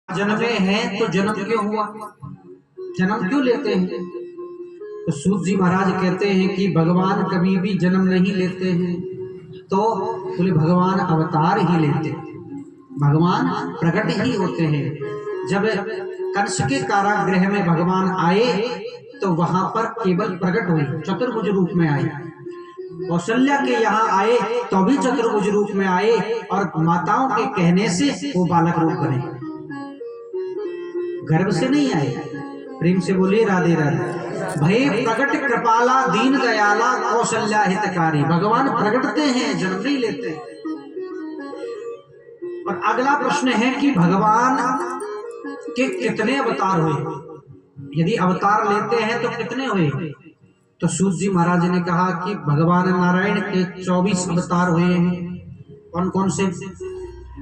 जन्मे हैं तो जन्म क्यों हुआ, जन्म क्यों लेते हैं? तो सूत जी महाराज कहते हैं कि भगवान कभी भी जन्म नहीं लेते हैं। तो बोले भगवान अवतार ही लेते हैं, भगवान प्रकट ही होते हैं। जब कंस के कारागृह में भगवान आए तो वहां पर केवल प्रकट हुए, चतुर्भुज रूप में आए। कौशल्या के यहाँ आए तो भी चतुर्भुज रूप में आए, और माताओं के कहने से वो बालक रूप बने, गर्भ से नहीं आए। प्रेम से बोलिए राधे राधे। भय प्रकट कृपाला दीन दयाला कौशल्या हितकारी, भगवान प्रकटते हैं, जन्म नहीं लेते हैं। और अगला प्रश्न है कि भगवान के कितने अवतार हुए, यदि अवतार लेते हैं तो कितने हुए? तो सूत जी महाराज ने कहा कि भगवान नारायण के 24 अवतार हुए हैं। कौन कौन से?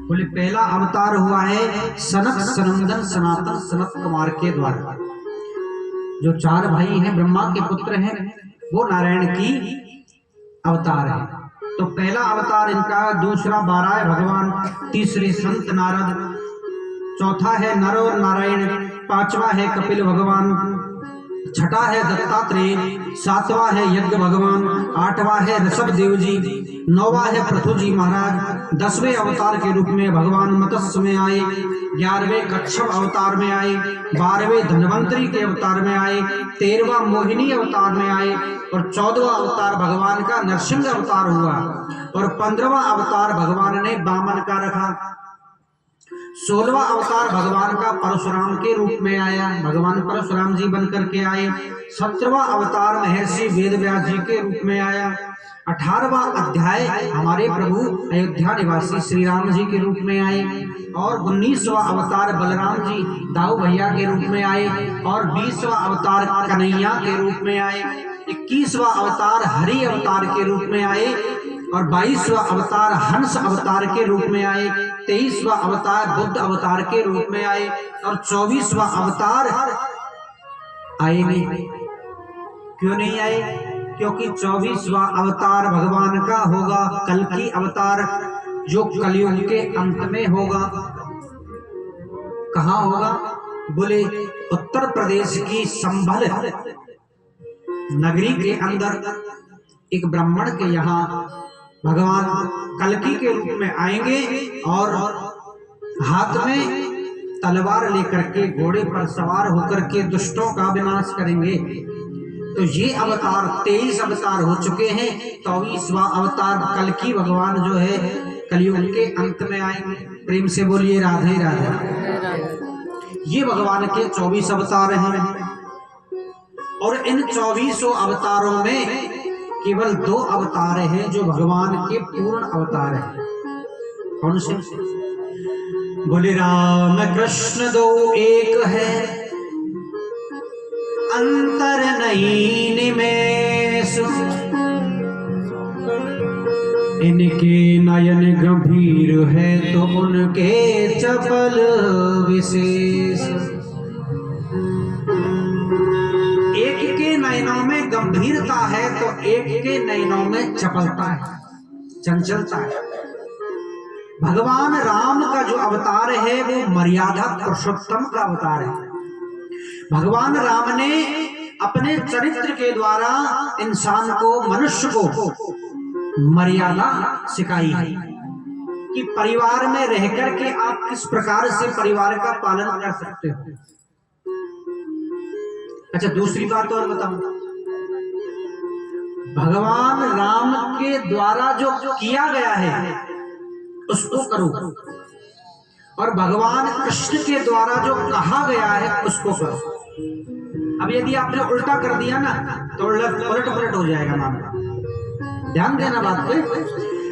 बोले पहला अवतार हुआ है सनक सनंदन सनातन सनत कुमार के द्वारा। जो 4 भाई हैं, ब्रह्मा के पुत्र हैं, वो नारायण की अवतार है। तो पहला अवतार इनका, दूसरा 12 है भगवान, तीसरी संत नारद, चौथा है नर और नारायण, 5वां है कपिल भगवान, 6ठा है दत्तात्रेय, 7वां है यज्ञ भगवान, 8वां है ऋषभ देव जी, 9वां है पृथु जी महाराज, 10वें अवतार के रूप में भगवान मत्स्य में आए, 11वें कच्छप अवतार में आए, 12वें धन्वंतरी के अवतार में आए, 13वां मोहिनी अवतार में आए, और 14वां अवतार भगवान का नरसिंह अवतार हुआ, और 15वां अवतार भगवान ने वामन का रखा, 16वां अवतार भगवान का परशुराम के रूप में आया, भगवान परशुराम जी बनकर के आए, 17वां अवतार महर्षि वेदव्यास जी के रूप में आया, 18वां अध्याय हमारे प्रभु अयोध्या निवासी श्री राम जी के रूप में आए, और 19वां अवतार बलराम जी दाऊ भैया के रूप में आए, और 20वां अवतार कन्हैया के रूप में आए, 21वां अवतार हरि अवतार के रूप में आए, और 22वां अवतार हंस अवतार के रूप में आए, 23वां अवतार बुद्ध अवतार के रूप में आए, और 24वां अवतार आए नहीं। क्यों नहीं आए? क्योंकि 24वां अवतार भगवान का होगा कल्कि अवतार, जो कलयुग के अंत में होगा। कहाँ होगा? बोले उत्तर प्रदेश की संभल नगरी के अंदर एक ब्राह्मण के यहाँ भगवान कल्कि के रूप में आएंगे, और हाथ में तलवार लेकर के घोड़े पर सवार होकर के दुष्टों का विनाश करेंगे। तो ये अवतार 23 अवतार हो चुके हैं, 24वां अवतार कल्कि भगवान जो है कलयुग के अंत में आएंगे। प्रेम से बोलिए राधे राधे। ये भगवान के 24 अवतार हैं, और इन 24 अवतारों में केवल 2 अवतार हैं जो भगवान के पूर्ण अवतार हैं। कौन से? बोले राम कृष्ण दो एक है, अंतर नहीं निमेष, इनके नयन गंभीर है तो उनके चपल विशेष। एक के नयनों में गंभीरता है तो एक के नयनों में चपलता है, चंचलता है। भगवान राम का जो अवतार है वो मर्यादा पुरुषोत्तम का अवतार है। भगवान राम ने अपने चरित्र के द्वारा इंसान को, मनुष्य को मर्यादा सिखाई है कि परिवार में रहकर के आप किस प्रकार से परिवार का पालन कर सकते हो। अच्छा, दूसरी बात और बताऊं, भगवान राम के द्वारा जो किया गया है उसको करो, और भगवान कृष्ण के द्वारा जो कहा गया है उसको करो। अब यदि आपने उल्टा कर दिया ना तो उलट पलट हो जाएगा मामला। ध्यान देना बात पे।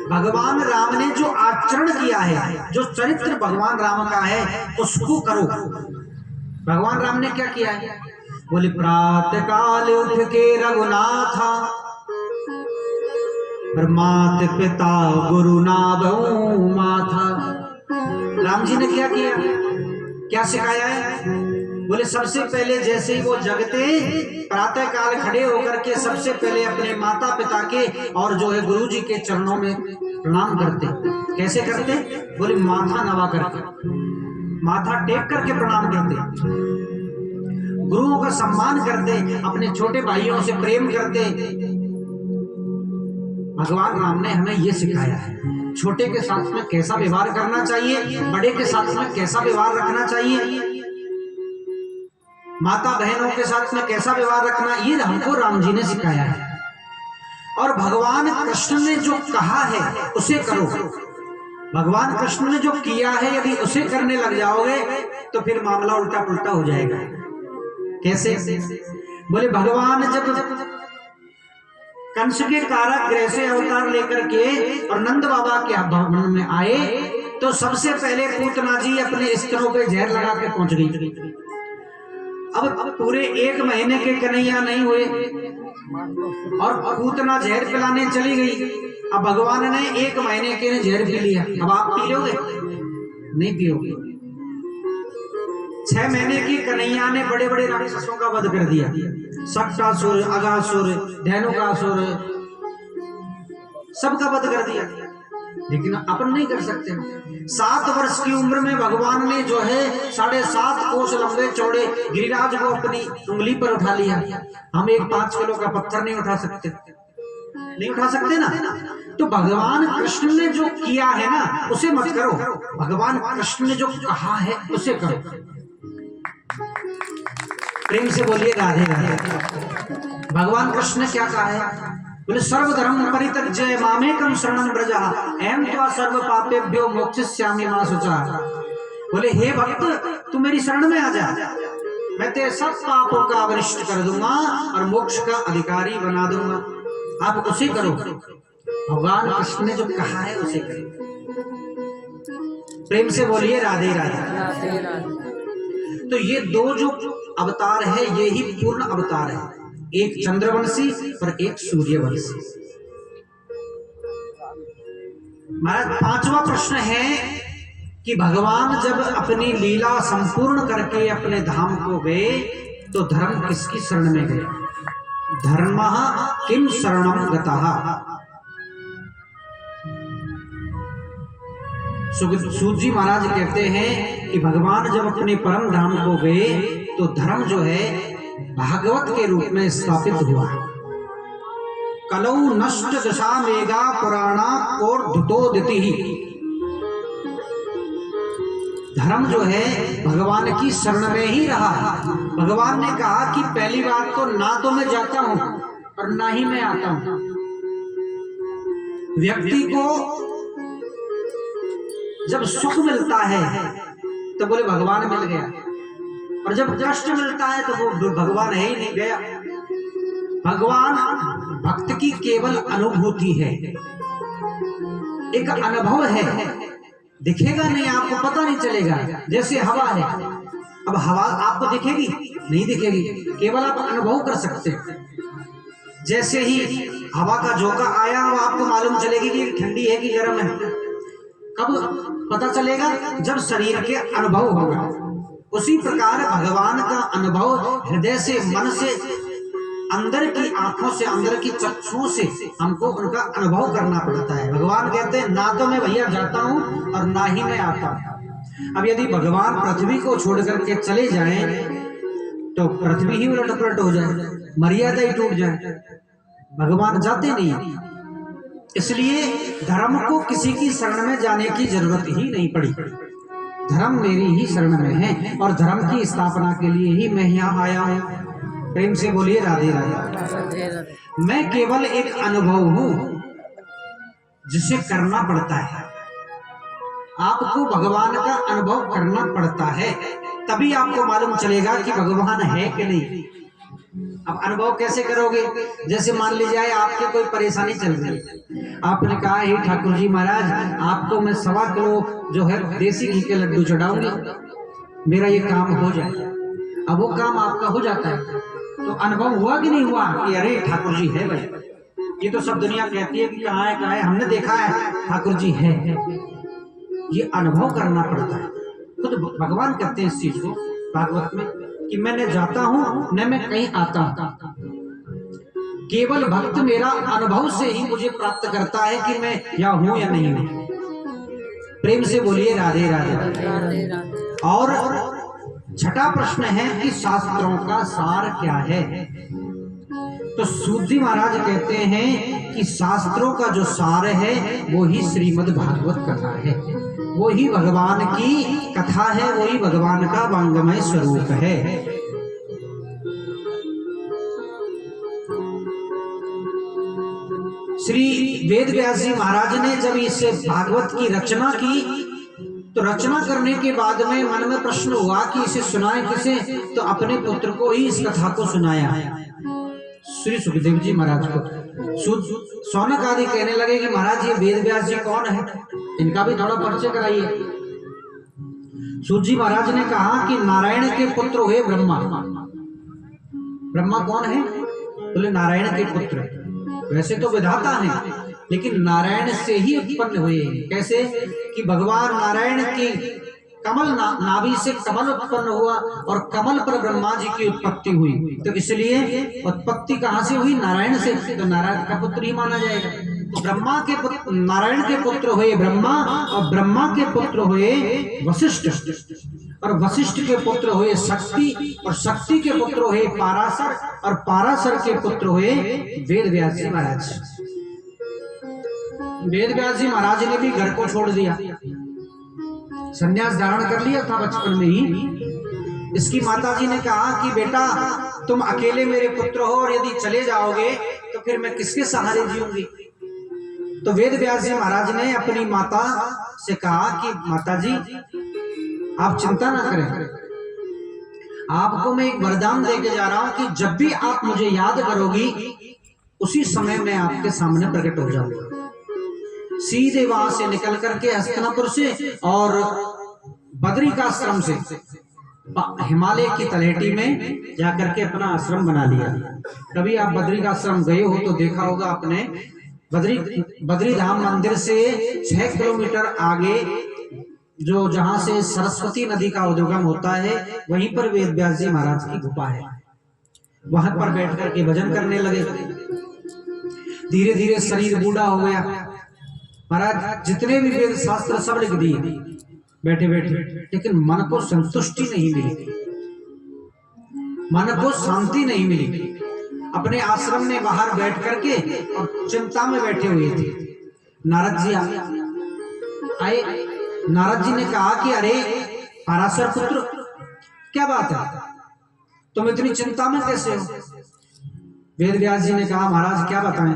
भगवान राम ने जो आचरण किया है, जो चरित्र भगवान राम का है उसको करो। भगवान राम ने क्या किया है? बोले प्रातः काल उठ के रघुनाथा, मात पिता गुरु नाभऊ माथा। राम जी ने क्या किया, क्या सिखाया है? बोले सबसे पहले जैसे ही वो जगते, प्रातः काल खड़े होकर के सबसे पहले अपने माता पिता के और जो है गुरु जी के चरणों में प्रणाम करते। कैसे करते? बोले माथा नवा करके। माथा टेक करके प्रणाम करते, गुरुओं का सम्मान करते, अपने छोटे भाइयों से प्रेम करते। भगवान राम ने हमें यह सिखाया है, छोटे के साथ में कैसा व्यवहार करना चाहिए, बड़े के साथ में कैसा व्यवहार रखना चाहिए, माता बहनों के साथ में कैसा व्यवहार रखना, ये हमको राम जी ने सिखाया है। और भगवान कृष्ण ने जो कहा है उसे करो। भगवान कृष्ण ने जो किया है यदि उसे करने लग जाओगे तो फिर मामला उल्टा पुल्टा हो जाएगा। कैसे? बोले भगवान जब कंस के कारागृह से अवतार लेकर के और नंद बाबा के भवन में आए तो सबसे पहले पूतना जी अपने स्तनों पे जहर लगा के पहुंच गई। अब पूरे 1 महीने के कन्हैया नहीं हुए और पूतना जहर पिलाने चली गई। अब भगवान ने 1 महीने के जहर पी लिया, अब आप पी लोगे? नहीं पियोगे। 6 महीने की कन्हैया ने बड़े बड़े राक्षसों का वध कर दिया, सक्टासुर, अगासुर, धेनुकासुर, सबका वध कर दिया, लेकिन अपन नहीं कर सकते। 7 वर्ष की उम्र में भगवान ने जो है 7.5 कोस लंबे चौड़े गिरिराज को अपनी उंगली पर उठा लिया। हम एक 5 किलो का पत्थर नहीं उठा सकते, नहीं उठा सकते ना। तो भगवान कृष्ण ने जो किया है ना उसे मत करो, भगवान कृष्ण ने जो कहा है उसे करो। प्रेम से बोलिए राधे राधे। भगवान कृष्ण ने क्या कहा है? बोले सर्वधर्म परित्यज्य मामेकं शरणं व्रज अहं त्वा सर्व पापेभ्यो मोक्षयिष्यामि मा शुचः। बोले हे भक्त तू मेरी शरण में आ जा, मैं तेरे सब पापों का अवनिष्ट कर दूंगा और मोक्ष का अधिकारी बना दूंगा। आप उसे करो, भगवान कृष्ण ने जो कहा है उसे करो। प्रेम से बोलिए राधे राधे। तो ये 2 जो अवतार है ये ही पूर्ण अवतार है, एक चंद्रवंशी और एक सूर्यवंशी। महाराज 5वां प्रश्न है कि भगवान जब अपनी लीला संपूर्ण करके अपने धाम को गए तो धर्म किसकी शरण में गए? धर्मः किम शरणं गतः। सूत जी महाराज कहते हैं कि भगवान जब अपने परम धाम को गए तो धर्म जो है भागवत के रूप में स्थापित हुआ। कलौ नष्ट दशा मेगा पुराणा और धुतोदिति। धर्म जो है भगवान की शरण में ही रहा। भगवान ने कहा कि पहली बात तो ना तो मैं जाता हूं और ना ही मैं आता हूं। व्यक्ति को जब सुख मिलता है तो बोले भगवान मिल गया, और जब कष्ट मिलता है तो वो भगवान है ही नहीं गया। भगवान भक्त की केवल अनुभूति है, एक अनुभव है, दिखेगा नहीं, आपको पता नहीं चलेगा। जैसे हवा है, अब हवा आपको दिखेगी नहीं दिखेगी, केवल आप अनुभव कर सकते हैं। जैसे ही हवा का झोंका आया वो आपको मालूम चलेगी कि ठंडी है कि गर्म है। कब पता चलेगा? जब शरीर के अनुभव होगा। उसी प्रकार भगवान का अनुभव हृदय से, मन से, अंदर की आंखों से, अंदर की चक्षुओं से हमको उनका अनुभव करना पड़ता है। भगवान कहते हैं ना तो मैं भैया जाता हूं और ना ही मैं आता हूं। अब यदि भगवान पृथ्वी को छोड़ करके चले जाएं तो पृथ्वी ही उलट पलट हो जाए, मर्यादा ही टूट जाए। भगवान जाते नहीं, इसलिए धर्म को किसी की शरण में जाने की जरूरत ही नहीं पड़ी। धर्म मेरी ही शरण में है और धर्म की स्थापना के लिए ही मैं यहाँ आया हूँ। प्रेम से बोलिए राधे राधे। मैं केवल एक अनुभव हूँ जिसे करना पड़ता है। आपको भगवान का अनुभव करना पड़ता है, तभी आपको मालूम चलेगा कि भगवान है कि नहीं। अब अनुभव कैसे करोगे? जैसे मान लीजिए आपके कोई परेशानी चल रही, आपने कहा हे ठाकुर जी महाराज आपको मैं 1.25 किलो जो है देसी घी के लड्डू चढ़ाऊंगी, मेरा ये काम हो जाए। अब वो काम आपका हो जाता है तो अनुभव हुआ कि नहीं हुआ कि अरे ठाकुर जी है भाई। ये तो सब दुनिया कहती है कि कहाँ है, हमने देखा है ठाकुर जी है। ये अनुभव करना पड़ता है। खुद भगवान कहते हैं इस चीज को भागवत में कि मैं न जाता हूं न मैं कहीं आता हूं, केवल भक्त मेरा अनुभव से ही मुझे प्राप्त करता है कि मैं या हूं या नहीं हूं। प्रेम से बोलिए राधे राधे। और छठा प्रश्न है कि शास्त्रों का सार क्या है। तो सूत जी महाराज कहते हैं कि शास्त्रों का जो सार है वो ही श्रीमद् भागवत कथा है, वो ही भगवान की कथा है, वो ही भगवान का वांगमय स्वरूप है। श्री वेद व्यास जी महाराज ने जब इस भागवत की रचना की तो रचना करने के बाद में मन में प्रश्न हुआ कि इसे सुनाए किसे, तो अपने पुत्र को ही इस कथा को सुनाया, श्री सुखदेव जी महाराज को। सौनक आदि कहने लगे कि महाराज ये वेद व्यास जी कौन है, इनका भी थोड़ा परिचय कराइए। सूत जी महाराज ने कहा कि नारायण के पुत्र हुए ब्रह्मा। ब्रह्मा कौन है? बोले नारायण के पुत्र। वैसे तो विधाता हैं लेकिन नारायण से ही उत्पन्न हुए। कैसे? कि भगवान नारायण की कमल नाभि से कमल उत्पन्न हुआ और कमल पर ब्रह्मा जी की उत्पत्ति हुई, तो इसलिए उत्पत्ति कहां से हुई? नारायण से, तो नारायण का पुत्र ही माना जाएगा। तो ब्रह्मा के पुत्र नारायण के पुत्र हुए ब्रह्मा, और ब्रह्मा के पुत्र हुए वशिष्ठ, और वशिष्ठ के पुत्र हुए शक्ति, और शक्ति के पुत्र हुए पाराशर, और पाराशर के पुत्र हुए वेद व्यास जी महाराज। वेद व्यास जी महाराज ने भी घर को छोड़ दिया, संन्यास धारण कर लिया था बचपन में ही। इसकी माता जी ने कहा कि बेटा तुम अकेले मेरे पुत्र हो और यदि चले जाओगे तो फिर मैं किसके सहारे जीऊंगी। तो वेद व्यास जी महाराज ने अपनी माता से कहा कि माता जी आप चिंता ना करें, आपको मैं एक वरदान देके जा रहा हूं कि जब भी आप मुझे याद करोगी उसी समय मैं आपके सामने प्रकट हो जाऊंगा। सीधे वहां से निकल करके हस्तिनापुर से और बद्रिकाश्रम से हिमालय की तलहटी में जाकर के अपना आश्रम बना लिया। कभी आप बद्रिकाश्रम गए हो तो देखा होगा आपने, बद्री धाम मंदिर से 6 किलोमीटर आगे जो जहां से सरस्वती नदी का उद्गम होता है वहीं पर वेद व्यास जी महाराज की गुफा है। वहां पर बैठ करके भजन करने लगे। धीरे धीरे शरीर बूढ़ा हो गया। महाराज जितने भी वेद शास्त्र सब लिख दिए बैठे बैठे, लेकिन मन को संतुष्टि नहीं मिली, मन को शांति नहीं मिली। अपने आश्रम में बाहर बैठ करके और चिंता में बैठे हुए थे। नारद जी आए। नारद जी ने कहा कि अरे पाराशर पुत्र क्या बात है, तुम इतनी चिंता में कैसे हो? वेद व्यास जी ने कहा महाराज क्या बताएं,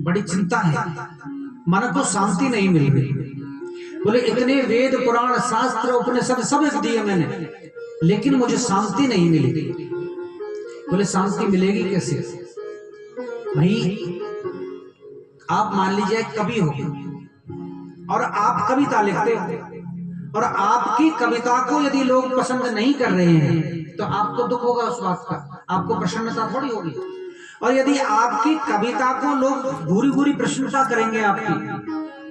बड़ी चिंता है, मन को शांति नहीं मिल रही। बोले इतने वेद पुराण शास्त्र उपनिषद सब लिख दिए मैंने, लेकिन मुझे शांति नहीं मिली। बोले शांति मिलेगी कैसे? भाई आप मान लीजिए कवि हो और आप कविता लिखते हो और आपकी कविता को यदि लोग पसंद नहीं कर रहे हैं तो आपको दुख होगा उस बात का, आपको प्रसन्नता थोड़ी होगी। और यदि आपकी कविता को लोग बुरी बुरी प्रशंसा करेंगे आपकी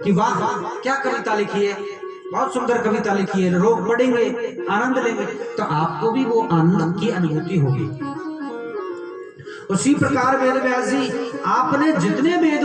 कि वाह क्या कविता लिखी है, बहुत सुंदर कविता लिखी है, लोग पढ़ेंगे आनंद लेंगे, तो आपको भी वो आनंद की अनुभूति होगी। उसी प्रकार वेद व्यास जी आपने जितने वेद